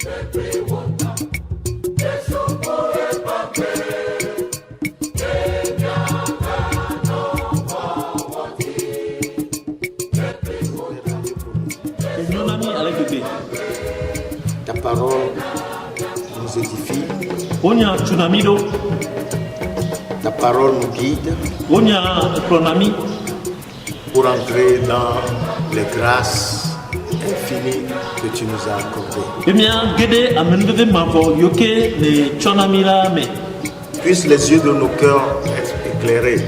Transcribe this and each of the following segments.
Ta parole nous édifie. Ta parole nous guide pour entrer dans les grâces infinies que tu nous as accordées. Puisse les yeux de nos cœurs être éclairés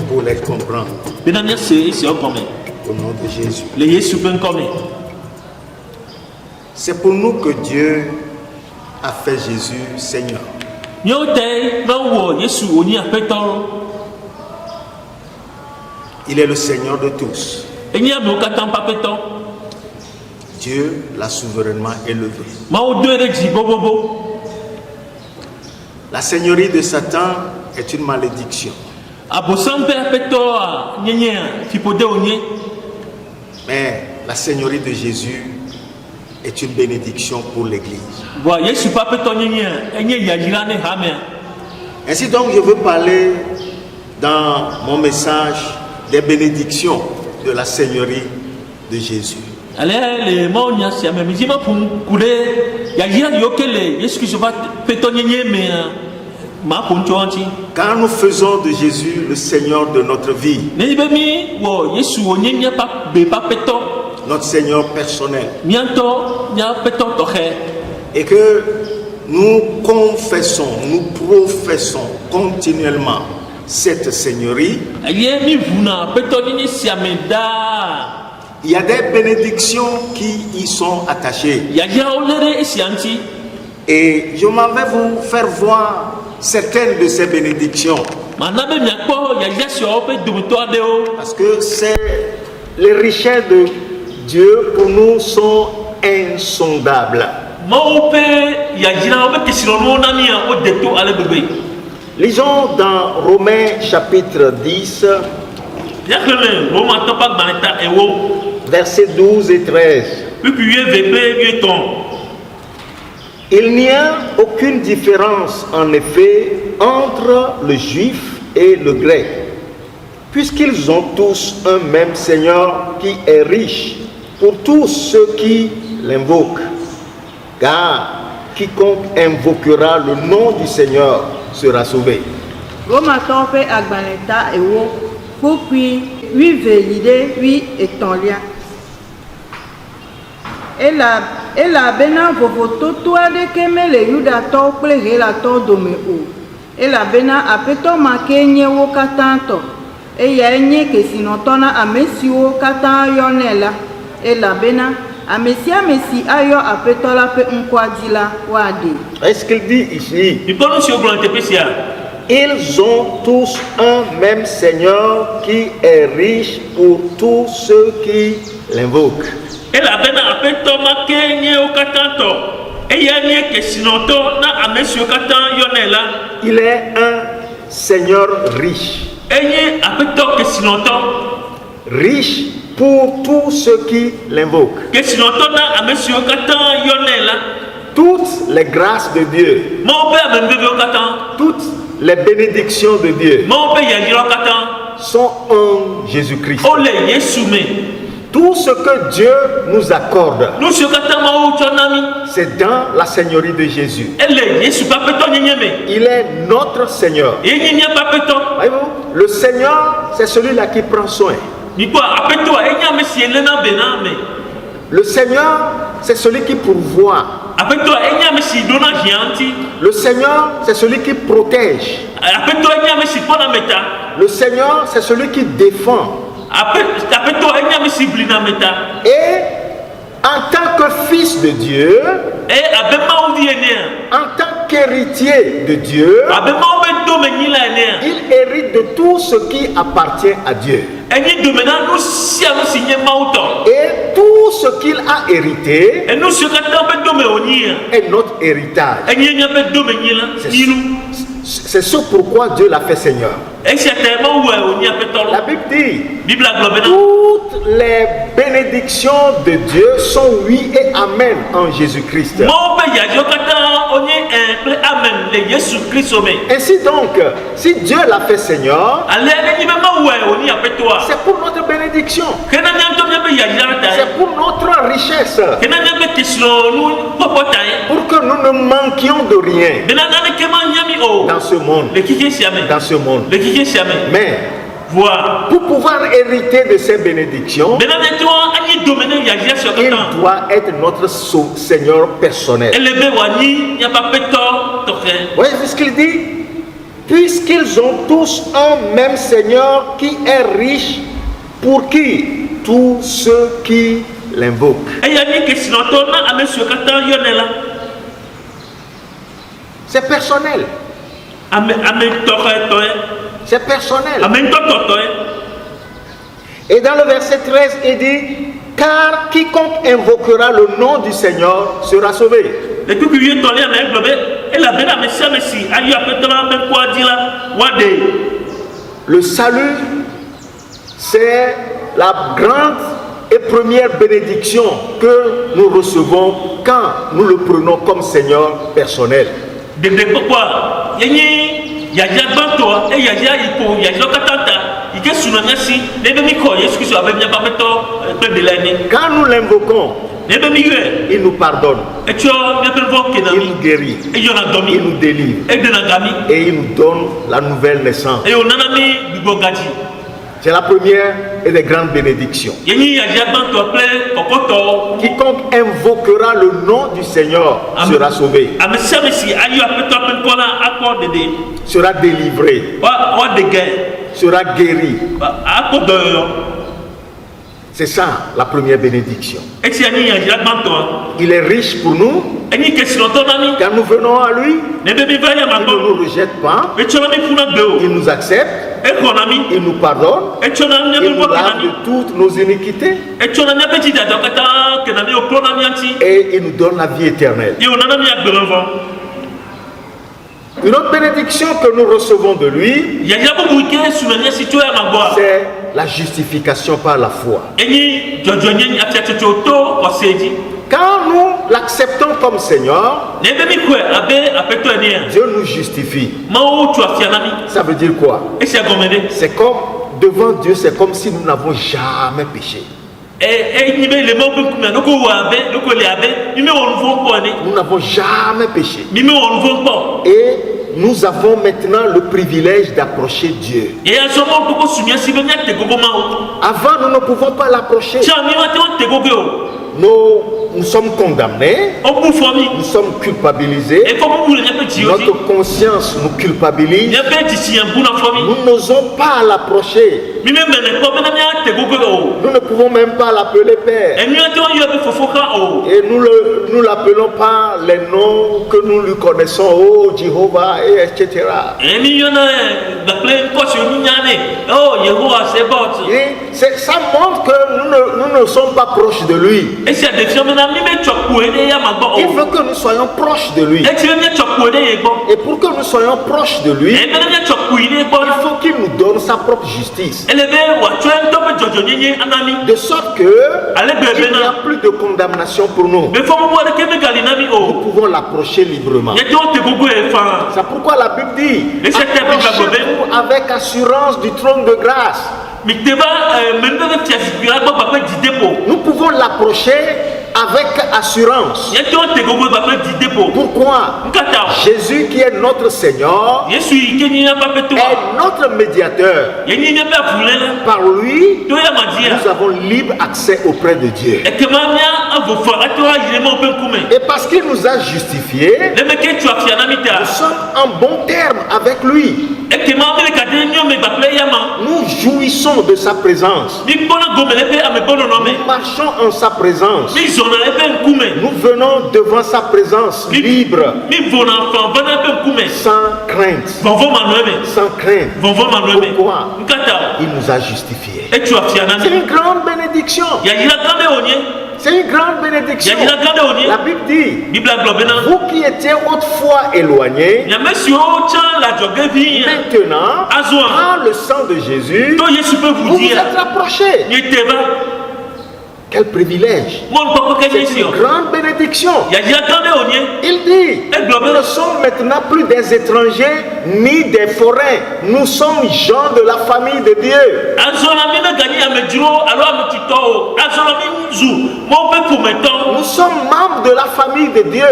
pour les comprendre. Au nom de Jésus. C'est pour nous que Dieu a fait Jésus Seigneur. Il est le Seigneur de tous. Dieu l'a souverainement élevé. La seigneurie de Satan est une malédiction. Mais la seigneurie de Jésus est une bénédiction pour l'Église. Ainsi donc, je veux parler dans mon message des bénédictions de la seigneurie de Jésus. Car nous faisons de Jésus le Seigneur de notre vie, notre Seigneur personnel, et que nous confessons, nous professons continuellement cette Seigneurie. Il y a des bénédictions qui y sont attachées. Et je m'en vais vous faire voir certaines de ces bénédictions. Parce que les richesses de Dieu pour nous sont insondables. Lisons dans Romains chapitre 10, versets 12 et 13. Il n'y a aucune différence en effet entre le juif et le grec, puisqu'ils ont tous un même Seigneur qui est riche pour tous ceux qui l'invoquent. Car quiconque invoquera le nom du Seigneur sera sauvé. Elabena vovototo adeke mele yudatɔ kple helatɔ dome o. Elabena aƒetɔ make nye wo katã tɔ. Eyae nye kesinɔtɔ na ame siwo katã yɔnɛ la. Elabena ame sia ame si ayɔ aƒetɔ la ƒe ŋkɔa dzi la woaɖe. Est-ce qu'il dit ici? Ils ont tous un même Seigneur qui est riche pour tous ceux qui l'invoquent. Il est un Seigneur riche. Riche pour tous ceux qui l'invoquent. Toutes les grâces de Dieu, toutes les bénédictions de Dieu sont en Jésus-Christ. Tout ce que Dieu nous accorde, c'est dans la Seigneurie de Jésus. Il est notre Seigneur. Voyez-vous, le Seigneur, c'est celui-là qui prend soin. Le Seigneur, c'est celui qui pourvoit. Le Seigneur, c'est celui qui protège. Le Seigneur, c'est celui qui défend. Et en tant que fils de Dieu, en tant qu'héritier de Dieu, il hérite de tout ce qui appartient à Dieu. Et tout ce qu'il a hérité est notre héritage. C'est ce pourquoi Dieu l'a fait Seigneur. La Bible dit toutes les bénédictions de Dieu sont oui et amen en Jésus-Christ. Ainsi donc, si Dieu l'a fait Seigneur, c'est pour notre bénédiction. C'est pour notre richesse. Pour que nous ne manquions de rien dans ce monde. Dans ce monde. Mais pour pouvoir hériter de ces bénédictions, il doit être notre Seigneur personnel. Voyez ce qu'il dit? Puisqu'ils ont tous un même Seigneur qui est riche pour qui? Tous ceux qui l'invoquent. C'est personnel. C'est personnel. Et dans le verset 13, il dit, car quiconque invoquera le nom du Seigneur sera sauvé. Le salut, c'est la grande et première bénédiction que nous recevons quand nous le prenons comme Seigneur personnel. Quand nous l'invoquons, il nous pardonne, il nous guérit, il nous délivre et il nous donne la nouvelle naissance. C'est la première et des grandes bénédictions. Quiconque invoquera le nom du Seigneur sera sauvé, sera délivré, sera guéri. C'est ça la première bénédiction. Il est riche pour nous. Quand nous venons à lui, il ne nous rejette pas, il nous accepte, il nous pardonne, il nous lave de toutes nos iniquités et il nous donne la vie éternelle. Une autre bénédiction que nous recevons de lui, c'est la justification par la foi. Quand nous l'acceptons comme Seigneur, Dieu nous justifie. Ça veut dire quoi? C'est comme devant Dieu, c'est comme si nous n'avons jamais péché. Nous n'avons jamais péché. Et nous avons maintenant le privilège d'approcher Dieu. Avant, nous ne pouvons pas l'approcher. Nous sommes condamnés, nous sommes culpabilisés, notre conscience nous culpabilise, nous n'osons pas l'approcher, nous ne pouvons même pas l'appeler Père, et nous l'appelons par les noms que nous lui connaissons, oh Jéhovah, et etc. Et ça montre que nous ne sommes pas proches de lui. Il veut que nous soyons proches de lui. Et pour que nous soyons proches de lui, il faut qu'il nous donne sa propre justice. De sorte que il n'y a plus de condamnation pour nous. Nous pouvons l'approcher librement. C'est pourquoi la Bible dit, approchez-vous avec assurance du trône de grâce. Nous pouvons l'approcher avec assurance. Pourquoi? Jésus qui est notre Seigneur est notre médiateur. Par lui, nous avons libre accès auprès de Dieu. Et parce qu'il nous a justifiés, nous sommes en bon terme avec lui. Nous jouissons de sa présence. Nous marchons en sa présence. Nous venons devant sa présence libre, sans crainte. Sans crainte. Pourquoi? Il nous a justifiés. C'est une grande bénédiction. C'est une grande bénédiction. La Bible dit, vous qui étiez autrefois éloignés, maintenant, par le sang de Jésus, vous vous êtes rapprochés. quel privilège. C'est une grande bénédiction. Il dit, nous ne sommes maintenant plus des étrangers ni des forains. Nous sommes gens de la famille de Dieu. Nous sommes membres de la famille de Dieu.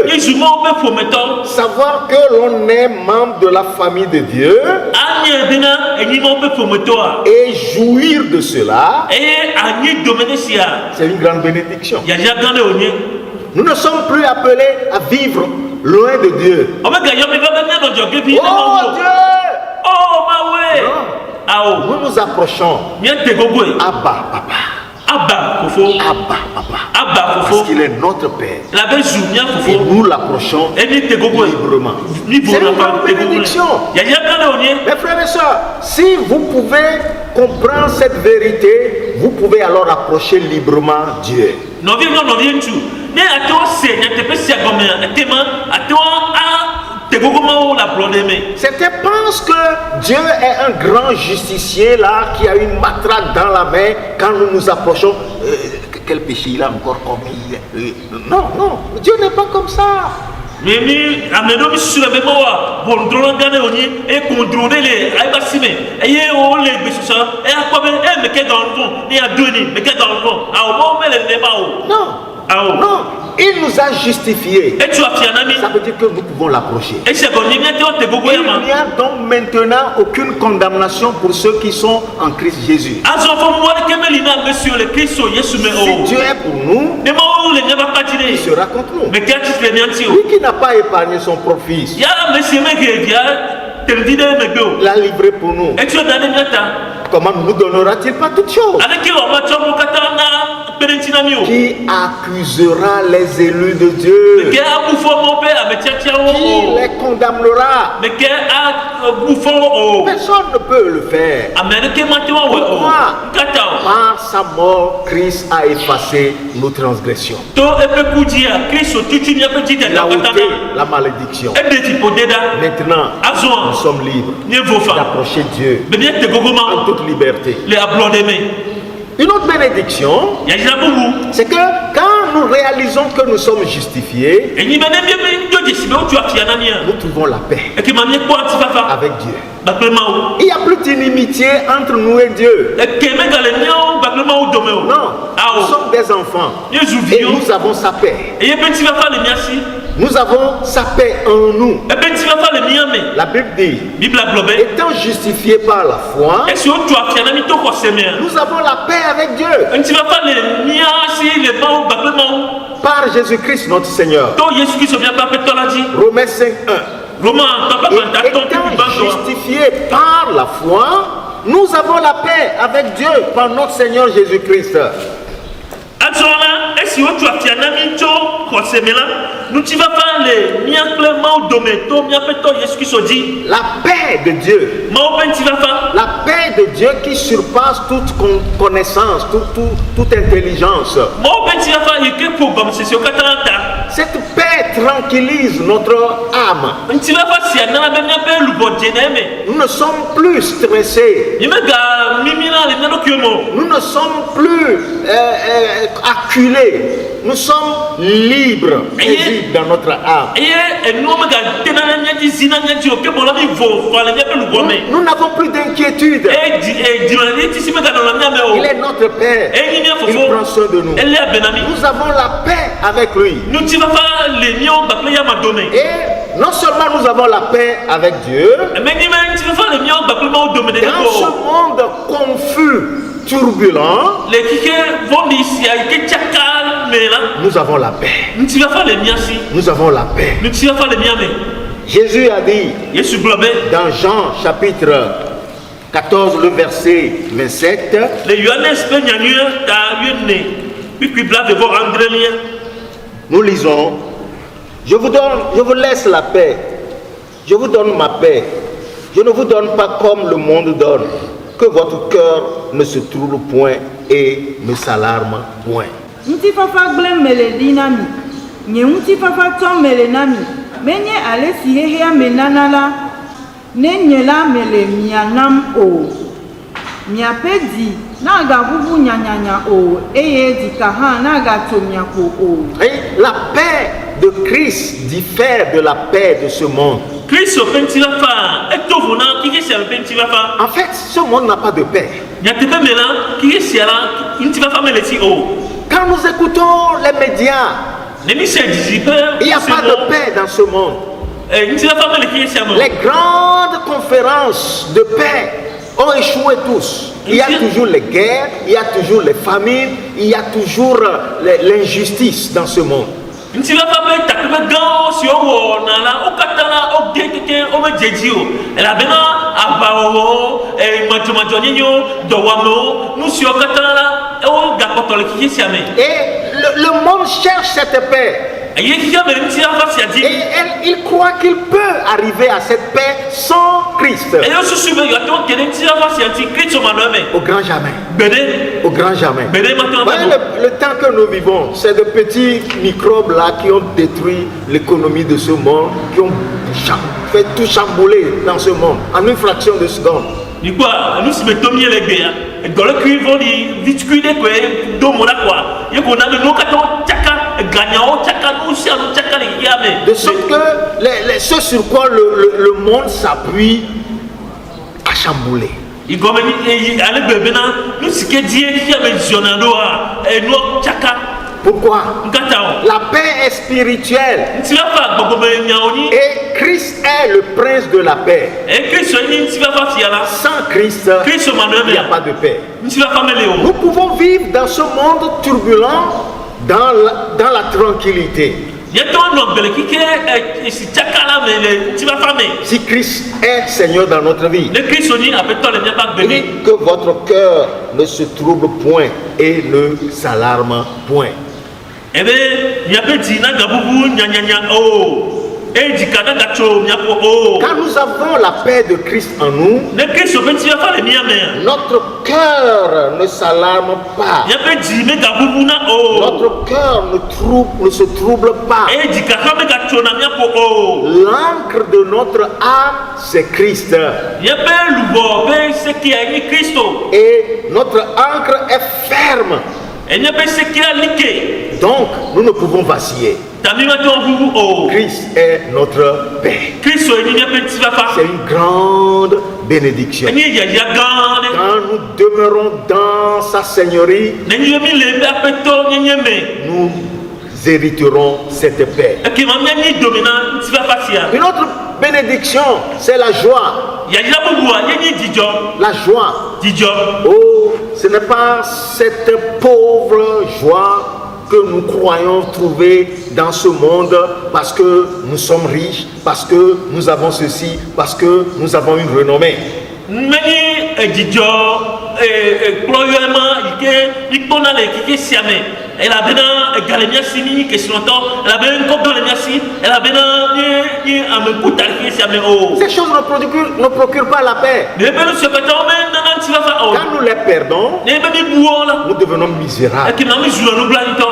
Savoir que l'on est membre de la famille de Dieu et jouir de cela, c'est une grande bénédiction. Nous ne sommes plus appelés à vivre loin de Dieu. Oh Dieu! Non. Nous nous approchons. Abba, Papa. Abba, Papa. Parce qu'il est notre Père. Et nous l'approchons librement. C'est une grande bénédiction. Mes frères et sœurs, si vous pouvez comprendre cette vérité, vous pouvez alors approcher librement Dieu. Certains pensent que Dieu est un grand justicier là qui a une matraque dans la main quand nous nous approchons. Quel péché il a encore commis? Non, Dieu n'est pas comme ça. Non, il nous a justifiés. Ça veut dire que nous pouvons l'approcher. Il n'y a donc maintenant aucune condamnation pour ceux qui sont en Christ Jésus. Si Dieu est pour nous, il sera contre nous. Lui qui n'a pas épargné son propre fils, il l'a livré pour nous. Comment nous donnera-t-il pas toutes choses? Qui accusera les élus de Dieu? Qui les condamnera? Personne ne peut le faire. Pourquoi? Par sa mort, Christ a effacé nos transgressions. Il a ôté la malédiction. Maintenant, nous sommes libres d'approcher Dieu en toute liberté. Une autre bénédiction, c'est que quand nous réalisons que nous sommes justifiés, nous trouvons la paix avec Dieu. Il n'y a plus d'inimitié entre nous et Dieu. Non, nous sommes des enfants et nous avons sa paix. Nous avons sa paix en nous. La Bible dit, étant justifiés par la foi, nous avons la paix avec Dieu. Par Jésus-Christ notre Seigneur. Romains 5:1. Étant justifiés par la foi, nous avons la paix avec Dieu par notre Seigneur Jésus-Christ. La paix de Dieu. La paix de Dieu qui surpasse toute connaissance, toute intelligence. Cette paix tranquillise notre âme. Nous ne sommes plus stressés. Nous ne sommes plus acculés. Nous sommes libres, paisibles dans notre âme. Nous n'avons plus d'inquiétude. Il est notre Père. Il prend soin de nous. Nous avons la paix avec lui. Et non seulement nous avons la paix avec Dieu, dans ce monde confus, turbulent, nous avons la paix. Nous avons la paix. Jésus a dit dans Jean chapitre 14, le verset 27, nous lisons, je vous laisse la paix, je vous donne ma paix, je ne vous donne pas comme le monde donne, que votre cœur ne se trouble point et ne s'alarme point. Menye ale si hehia menanala ne nyela mele mianam o miapedi Naga vuvu nyanyanya o, eye dikaha naga tomyako o. Et la paix de Christ diffère de la paix de ce monde. En fait, ce monde n'a pas de paix. Quand nous écoutons les médias, il n'y a pas de paix dans ce monde. Les grandes conférences de paix ont échoué tous. Il y a toujours les guerres, il y a toujours les famines, il y a toujours l'injustice dans ce monde. Et le monde cherche cette paix. Et il croit qu'il peut arriver à cette paix sans Christ. Au grand jamais. Au grand jamais. Voyez le temps que nous vivons, c'est de petits microbes là qui ont détruit l'économie de ce monde, qui ont fait tout chambouler dans ce monde en une fraction de seconde. De sorte que ce sur quoi le monde s'appuie a chamboulé. Pourquoi? La paix est spirituelle. Et Christ est le prince de la paix. Sans Christ, il n'y a pas de paix. Nous pouvons vivre dans ce monde turbulent dans la tranquillité. Si Christ est Seigneur dans notre vie, il dit que votre cœur ne se trouble point et ne s'alarme point. Quand nous avons la paix de Christ en nous, notre cœur ne s'alarme pas. Notre cœur ne se trouble pas. L'encre de notre âme, c'est Christ. Et notre encre est ferme. Donc, nous ne pouvons vaciller. Christ est notre paix. C'est une grande bénédiction. Quand nous demeurons dans sa seigneurie, nous hériterons cette paix. Une autre bénédiction, c'est la joie. La joie. Oh, ce n'est pas cette pauvre joie que nous croyons trouver dans ce monde parce que nous sommes riches, parce que nous avons ceci, parce que nous avons une renommée. Ces choses ne procurent pas la paix. Quand nous les perdons, nous devenons misérables.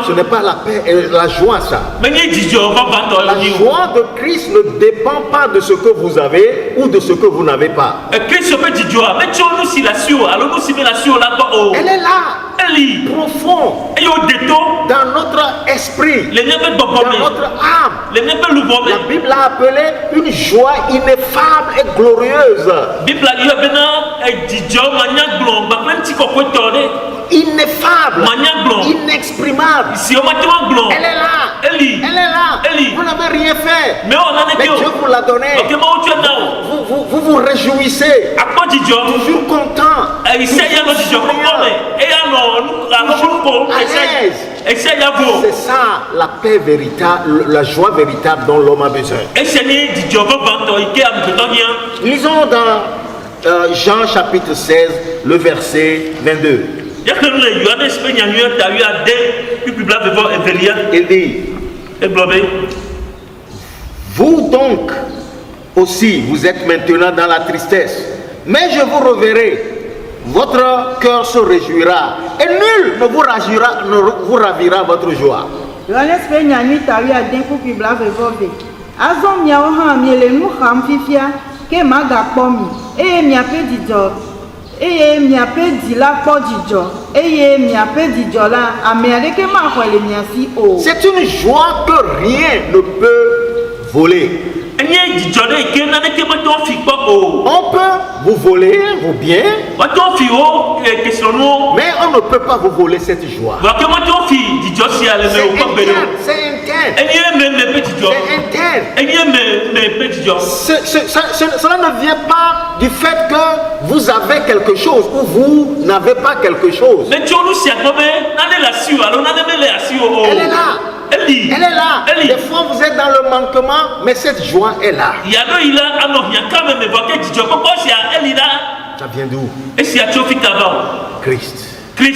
Ce n'est pas la paix et la joie, ça. La joie de Christ ne dépend pas de ce que vous avez ou de ce que vous n'avez pas. Elle est là, profond, dans notre esprit, dans notre âme. La Bible l'a appelé une joie ineffable et glorieuse. Ineffable, inexprimable. Elle est là. Elle est là. Vous n'avez rien fait, mais Dieu vous l'a donné. Vous vous réjouissez, toujours content, c'est ça la paix véritable, la joie véritable dont l'homme a besoin. Lisons dans Jean chapitre 16, le verset 22. Il dit: vous donc aussi, vous êtes maintenant dans la tristesse, mais je vous reverrai. Votre cœur se réjouira et nul ne vous ravira votre joie. eye miaƒe di la kpɔ dzidzɔ eye miaƒe dzidzɔ la ame aɖeke maxɔe le mia si o. C'est une joie que rien ne peut voler. On peut vous voler vos biens, mais on ne peut pas vous voler cette joie. C'est interne. Cela ne vient pas du fait que vous avez quelque chose ou vous n'avez pas quelque chose. Elle est là. Elle est là. Des fois vous êtes dans le manquement, mais cette joie est là. Ça vient d'où? Christ. Qui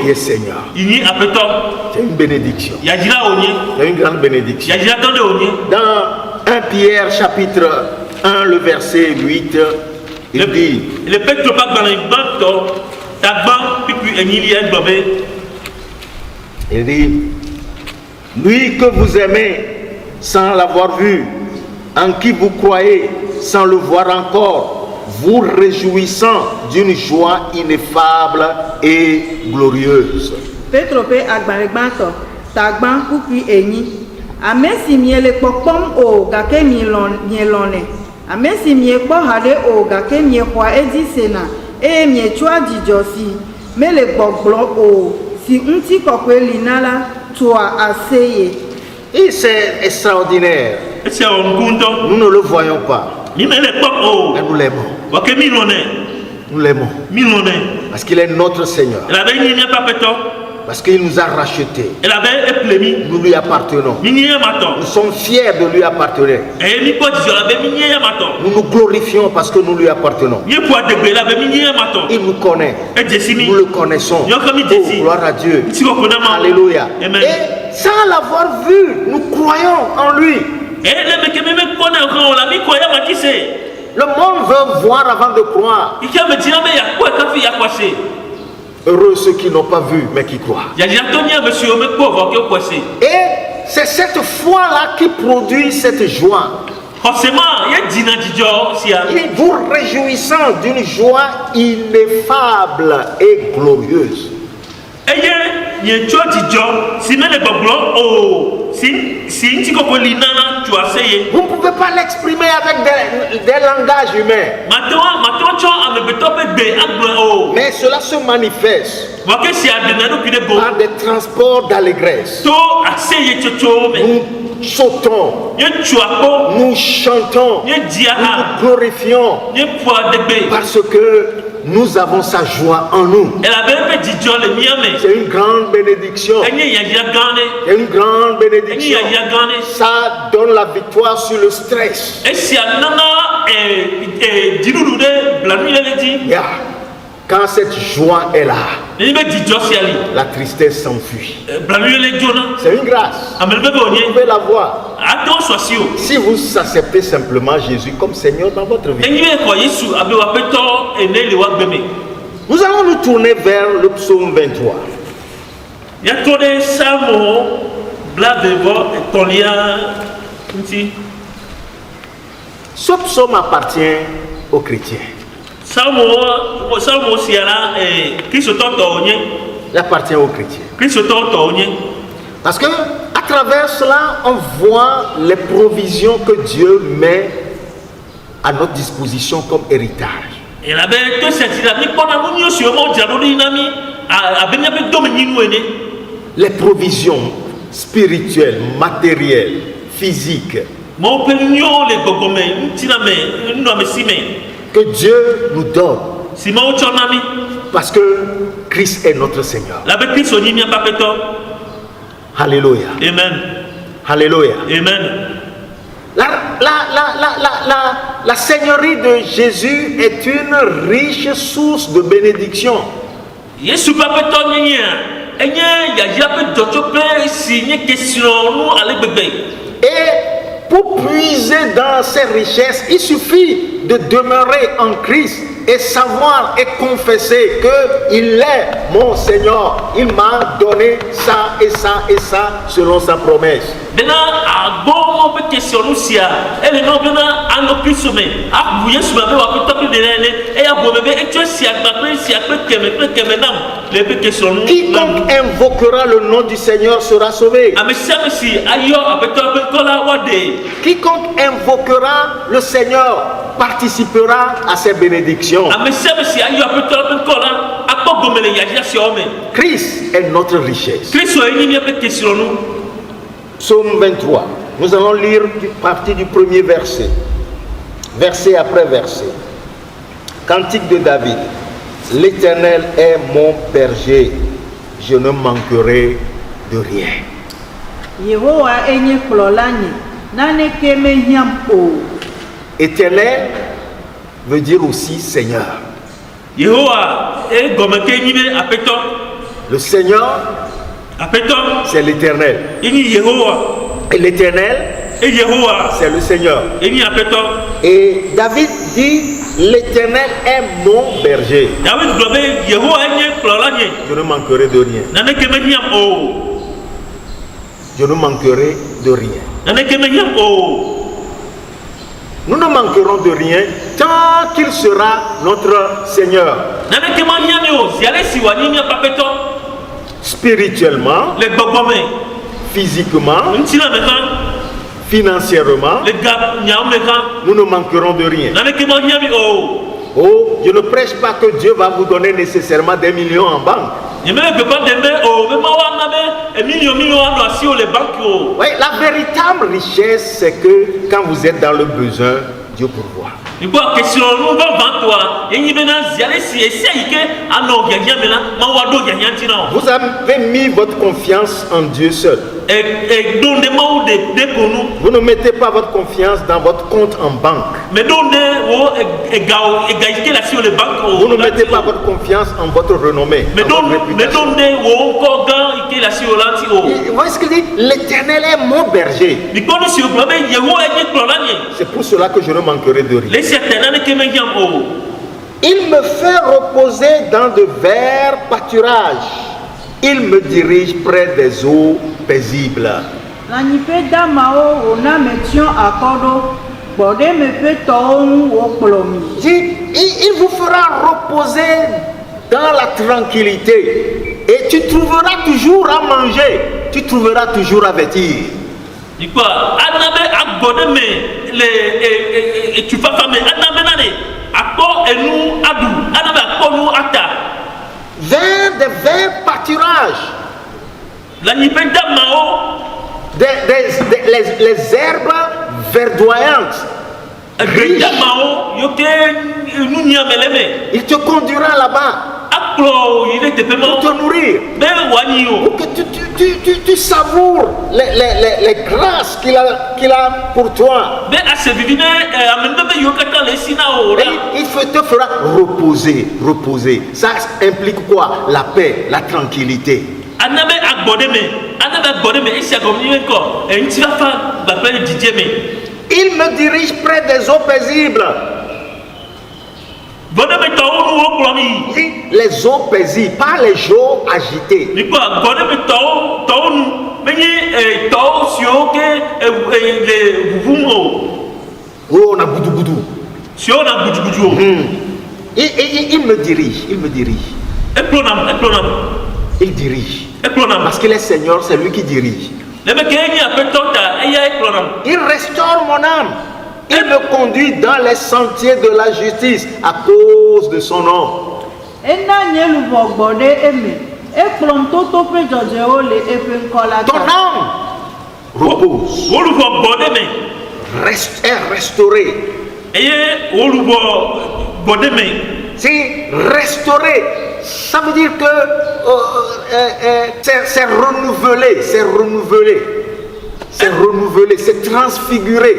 est Seigneur. C'est une bénédiction. C'est une grande bénédiction. Dans 1 Pierre chapitre 1, le verset 8, il dit: lui que vous aimez sans l'avoir vu, en qui vous croyez sans le voir encore, vous réjouissant d'une joie ineffable et glorieuse. Petro pe agbaregbãtɔ tagbã kpukpui enyi. Ame si miele kpɔkpɔm o gake mielɔnɛ. Ame si miekpɔ haɖe o gake miexɔa edzi sena eye mietsɔa dzidzɔ si mele gbɔgblɔ o si ŋutikɔkɔe li na la toa aseye. Et c'est extraordinaire. Nous ne le voyons pas. Mais nous l'aimons. Nous l'aimons. Parce qu'il est notre Seigneur. Parce qu'il nous a rachetés. Nous lui appartenons. Nous sommes fiers de lui appartenir. Nous nous glorifions parce que nous lui appartenons. Il nous connaît. Nous le connaissons. Oh, gloire à Dieu. Alléluia. Et sans l'avoir vu, nous croyons en lui. Le monde veut voir avant de croire. Heureux ceux qui n'ont pas vu mais qui croient. Et c'est cette foi-là qui produit cette joie. Vous réjouissant d'une joie ineffable et glorieuse. Vous ne pouvez pas l'exprimer avec des langages humains. Mais cela se manifeste par des transports d'allégresse. Nous sautons, nous chantons, nous glorifions parce que nous avons sa joie en nous. C'est une grande bénédiction. C'est une grande bénédiction. Ça donne la victoire sur le stress. Yeah. Quand cette joie est là, la tristesse s'enfuit. C'est une grâce. Vous pouvez la voir. Si vous acceptez simplement Jésus comme Seigneur dans votre vie. Nous allons nous tourner vers le psaume 23. Ce psaume appartient aux chrétiens. Il appartient aux chrétiens. Parce que à travers cela, on voit les provisions que Dieu met à notre disposition comme héritage. Les provisions spirituelles, matérielles, physiques que Dieu nous donne. Parce que Christ est notre Seigneur. Alléluia. Amen. Alléluia. Amen. La Seigneurie de Jésus est une riche source de bénédiction. Et pour puiser dans ces richesses, il suffit de demeurer en Christ et savoir et confesser qu'il est mon Seigneur. Il m'a donné ça et ça et ça selon sa promesse. Maintenant, à bon on peut questionner aussi. Et le nom maintenant à nos plus sommets. À bouillir sur ma main, à peu de l'année. Et à bon bébé, et tu es si à peu si à peu que maintenant. Les peu questionner. Quiconque invoquera le nom du Seigneur sera sauvé. Ah mais ça aussi, ailleurs, à peu de la wadé. Quiconque invoquera le Seigneur participera à ses bénédictions. Ah mais ça aussi, ailleurs, à peu de la à quoi gomme les yajia si homme. Christ est notre richesse. Christ est une peu questionner. Psaume 23. Nous allons lire partie du premier verset. Verset après verset. Cantique de David. L'Éternel est mon berger. Je ne manquerai de rien. Yehowa enye klolani. Nane keme hiam o. Éternel veut dire aussi Seigneur. Yehowa est gomme kenime apeto. Le Seigneur, Apeto. c'est l'Éternel. Ini Yehowa. Et l'Éternel, Et Yehowa. c'est le Seigneur. Ini apeto. Et David dit, l'Éternel est mon berger. David dobe Yehowa enye klolani. Je ne manquerai de rien. Nane keme hiam o. Je ne manquerai de rien. Nane keme hiam o. Nous ne manquerons de rien tant qu'il sera notre Seigneur. Nane keme hiam o. Si allez si wani mi apeto. Spirituellement, Les bogome. physiquement, Ntila meka. financièrement, Les gars nyam meka. nous ne manquerons de rien. Nane keme hiam o. Oh, je ne prêche pas que Dieu va vous donner nécessairement des millions en banque. Yeme be pas deme o. Be ma wa na be. E million ano asi o les banques o. Oui, la véritable richesse, c'est que quand vous êtes dans le besoin, Dieu pourvoit. Il faut question nous va vendre toi. Et il maintenant ziale si essaye que ano gagner maintenant ma wa do gagner tina. Vous avez mis votre confiance en Dieu seul. Et donne des mots de konu. Vous ne mettez pas votre confiance dans votre compte en banque. Mais donne o e gaïke la sur les banques. Vous ne mettez pas votre confiance en votre renommée. Mais en votre donne réputation. o encore gan ike la sur lanti o. Vous voyez ce qu'il dit? L'Éternel est mon berger. Ni konu sur problème yewo e klolani. C'est pour cela que je ne manquerai de rien. Les certains ne keme yam o. Il me fait reposer dans de verts pâturages. Il me dirige près des eaux paisibles. Lanyipe damao ona metion akodo. Bode me pe toon o plomi. Il vous fera reposer dans la tranquillité. Et tu trouveras toujours à manger. Tu trouveras toujours à vêtir. Ni quoi? Anabe agbode me le et tu vas faire mais anabe nane. Akko enu adu. Anabe akko nu ata. Vers des verts pâturages. La nipe damao. Les herbes verdoyantes. Riches. Damao yoke nu nyameleme. Il te conduira là-bas Aklo il est pour paiement. te nourrir. Ben wani yo. Pour que tu savoures les grâces qu'il a pour toi. Ben asevivine amembe yokata le sina o. Et il te fera reposer. Ça implique quoi? La paix, la tranquillité. Anabe agbode me isi agomni ko. E nti va fa ba pe didie me. Il me dirige près des eaux paisibles. Bode me to onu o plomi. Les eaux paisibles, pas les eaux agitées. Ni quoi bode me to onu. Menye to sio ke le vuvumo. Oh, on a goudou. Sio na bujubuju. Il me dirige. E plonam. Il dirige. E plonam. Parce qu'il est Seigneur, c'est lui qui dirige. Le mec est apetota e ya e plonam. Il restaure mon âme. Il me conduit dans les sentiers de la justice à cause de son nom. Ena nyelu bogbode eme. E klom toto pe joje o le epe nkola Ton ta. âme repose, Olubo bode me. est restaurée. Eye olubo bode me. Si restauré, ça veut dire que c'est renouvelé, c'est transfiguré.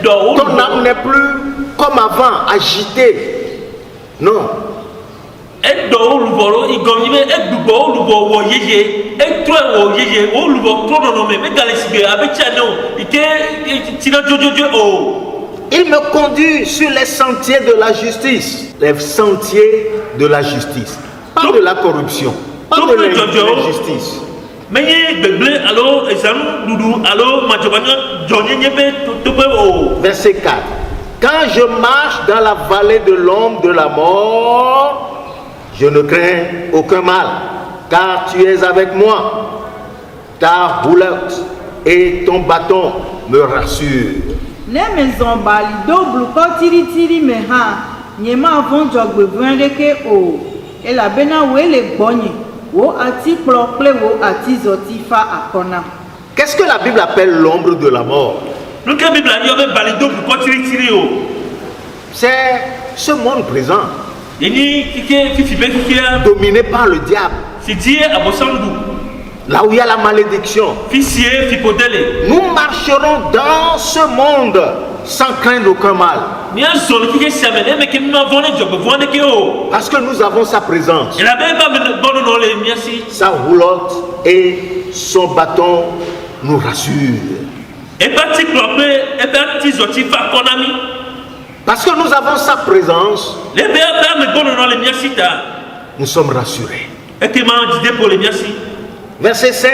Ton âme n'est plus comme avant, agitée. Non. Edo oluboro igonyime edubo olubo wo yeye etwe wo yeye olubo krono me galesibe abechano ike tina jojojo o. Il me conduit sur les sentiers de la justice. les sentiers de la justice. Pas de la corruption, pas de l'injustice. Verset 4. Quand je marche dans la vallée de l'ombre de la mort, je ne crains aucun mal, car tu es avec moi. Ta houlette et ton bâton me rassurent. Ne maison bali double tiri tiri me ha nyema von jogbe vrendeke o e la bena we le gbonye wo ati kple wo ati zoti fa akona. Qu'est-ce que la Bible appelle l'ombre de la mort? C'est ce monde présent dominé par le diable, là où il y a la malédiction. Nous marcherons dans ce monde sans craindre aucun mal, parce que nous avons sa présence, sa roulotte et son bâton nous rassurent. Parce que nous avons sa présence, nous sommes rassurés. Verset 5.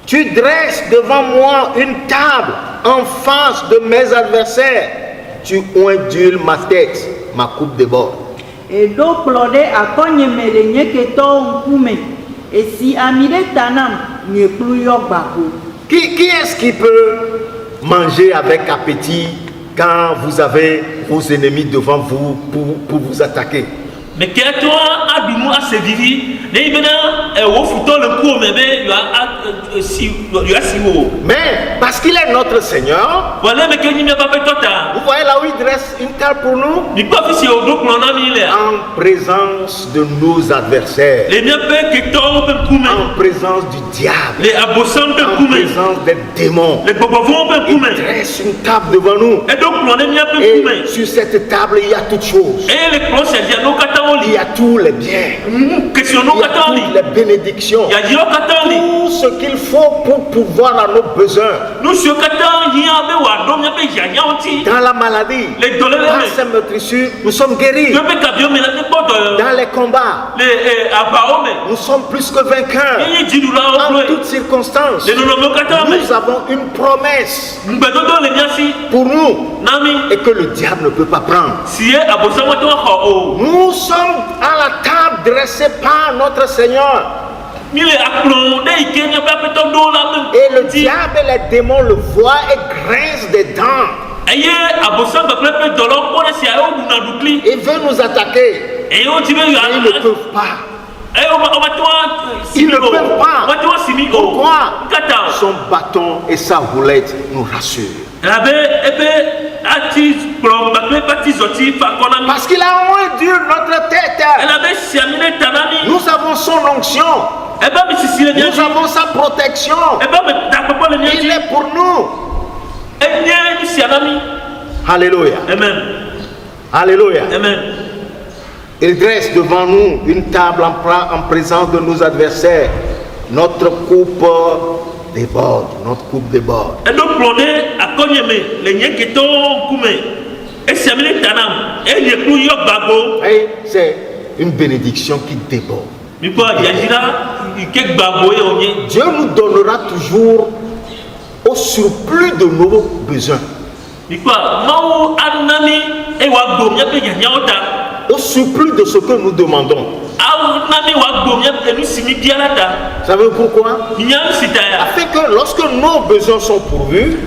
Tu dresses devant moi une table en face de mes adversaires. Tu ondules ma tête, ma coupe déborde. Et do plode akonye mele nyeketo nkume. Et si amide tanam nyekluyo bako. Qui est-ce qui peut manger avec appétit quand vous avez vos ennemis devant vous pour vous attaquer? Mais que toi a du moins assez vivi, les bena au fouton le coup mais parce qu'il est notre Seigneur, voilà mais que n'y a pas fait toi. Vous voyez là où il dresse une table pour nous, en présence de nos adversaires, en présence du diable, en présence des démons. Il dresse une table devant nous, et sur cette table il y a toutes choses. Il y a tous les biens, il y a toutes les bénédictions, tout ce qu'il faut pour pouvoir à nos besoins. Dans la maladie, par ces meurtrissures, nous sommes guéris. Dans les combats, nous sommes plus que vainqueurs. En toutes circonstances, nous avons une promesse pour nous et que le diable ne peut pas prendre. Nous sommes à la table dressée par notre Seigneur. Et le diable et les démons le voient et grincent des dents. Il veut nous attaquer. Et ils ne peuvent pas. Ils ne peuvent pas. Pourquoi? Son bâton et sa roulette nous rassurent. Parce qu'il a ondu notre tête. Nous avons son onction. Nous avons sa protection. Il est pour nous. Alléluia. Amen. Alléluia. Amen. Il dresse devant nous une table en présence de nos adversaires. Notre coupe déborde. Notre coupe déborde. Et c'est une bénédiction qui déborde. Dieu nous donnera toujours au surplus de nos besoins, au surplus de ce que nous demandons. Vous savez pourquoi? Afin que lorsque nos besoins sont pourvus,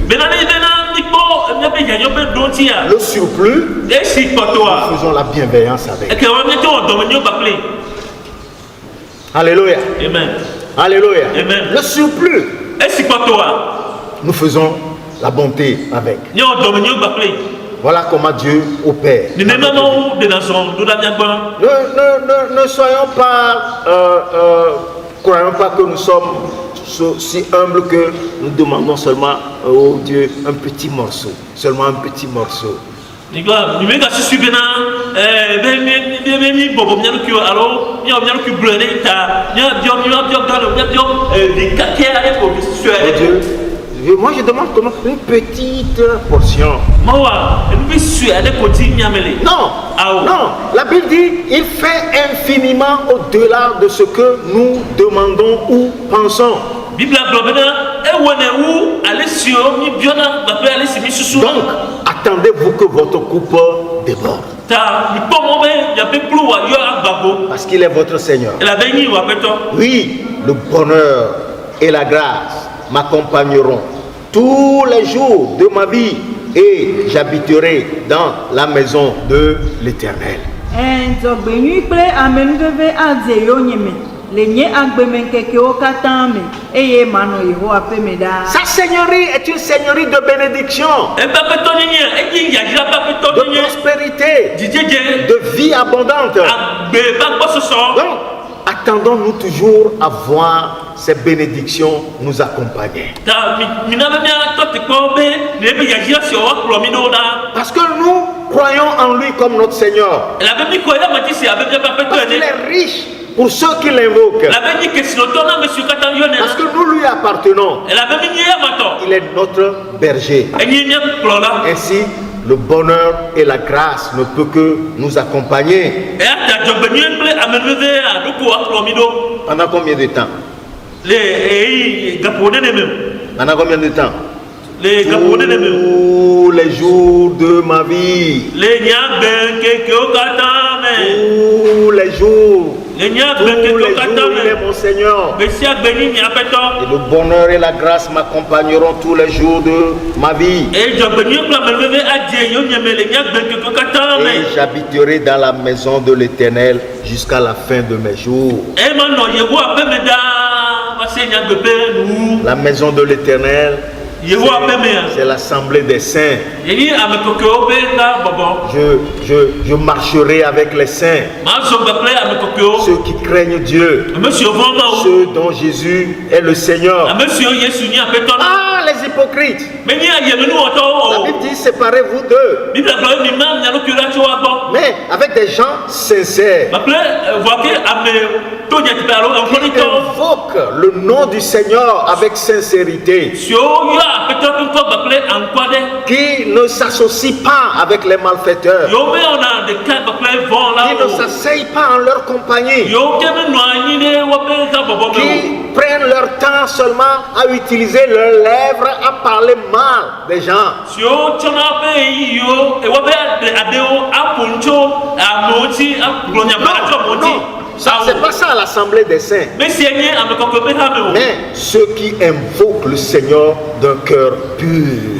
le surplus, nous faisons la bienveillance avec. Alléluia. Amen. Alléluia. Amen. Le surplus, nous faisons la bonté avec. Voilà comment Dieu opère. Ne soyons pas, croyons pas que nous sommes si humbles que nous demandons seulement au Dieu un petit morceau, seulement un petit morceau. Moi je demande comment une petite portion. Mawa, et nous suis à des côtés nyamele. Non, non. La Bible dit, il fait infiniment au-delà de ce que nous demandons ou pensons. Bible globena e wone wu ale sio mi biona ba pe ale simi susu. Donc, attendez-vous que votre coupe déborde. Ta ni pomo be ya pe plu wa yo agbabo. Parce qu'il est votre Seigneur. La beni wa peto. Oui, le bonheur et la grâce m'accompagneront tous les jours de ma vie et j'habiterai dans la maison de l'Éternel. Sa seigneurie est une seigneurie de bénédiction, de prospérité, de vie abondante. Donc, attendons-nous toujours à voir ces bénédictions nous accompagner. Parce que nous croyons en lui comme notre Seigneur. Parce qu'il est riche pour ceux qui l'invoquent. Parce que nous lui appartenons. Il est notre berger. Ainsi, le bonheur et la grâce ne peuvent que nous accompagner. Pendant combien de temps? Pendant combien de temps? Tous les jours de ma vie. Tous les jours. Il est mon Seigneur. Et le bonheur et la grâce m'accompagneront tous les jours de ma vie. Et j'habiterai dans la maison de l'Éternel jusqu'à la fin de mes jours. La maison de l'Éternel, c'est l'assemblée des saints. Je marcherai avec les saints, ceux qui craignent Dieu, ceux dont Jésus est le Seigneur. Ah, les hypocrites! La Bible dit séparez-vous d'eux. Mais avec des gens sincères qui invoquent le nom du Seigneur avec sincérité, qui ne s'associent pas avec les malfaiteurs, qui ne s'asseyent pas en leur compagnie, qui prennent leur temps seulement à utiliser leurs lèvres à parler mal des gens. Non. C'est pas ça l'assemblée des saints. Mais ceux qui invoquent le Seigneur d'un cœur pur.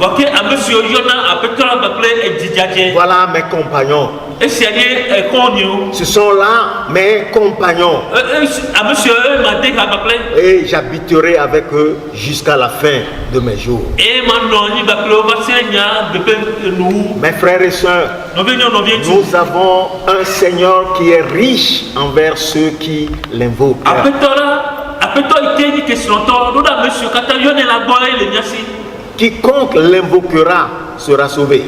Voilà mes compagnons. Ce sont là mes compagnons. Et j'habiterai avec eux jusqu'à la fin de mes jours. Mes frères et sœurs, nous avons un Seigneur qui est riche envers ceux qui l'invoquent. Quiconque l'invoquera sera sauvé.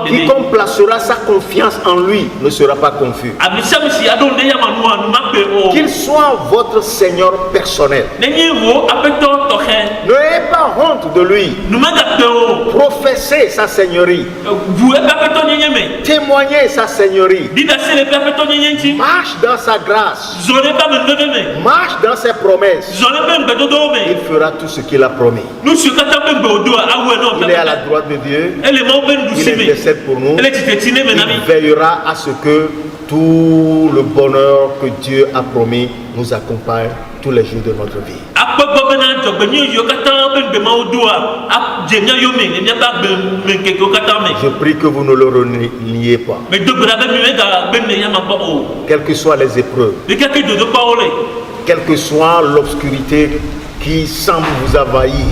Quiconque placera sa confiance en lui ne sera pas confus. Qu'il soit votre Seigneur personnel. N'ayez pas honte de lui. Professez sa seigneurie. Témoignez sa seigneurie. Marche dans sa grâce. Marche dans ses promesses. Il fera tout ce qu'il a promis. Il est à la droite de Dieu. Il intercède pour nous. Il veillera à ce que tout le bonheur que Dieu a promis nous accompagne tous les jours de notre vie. Je prie que vous ne le reniez pas. Quelles que soient les épreuves, quelle que soit l'obscurité qui semble vous envahir,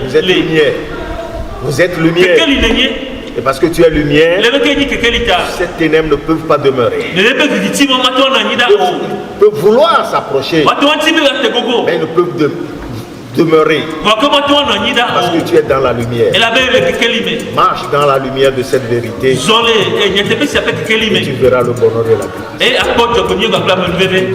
vous êtes lumière. Vous êtes lumière. Et parce que tu es lumière, ces ténèbres ne peuvent pas demeurer. Ils peuvent vouloir s'approcher, mais ils ne peuvent demeurer. Parce que tu es dans la lumière. Marche dans la lumière de cette vérité. Et tu verras le bonheur de la grâce. Dieu vous bénisse.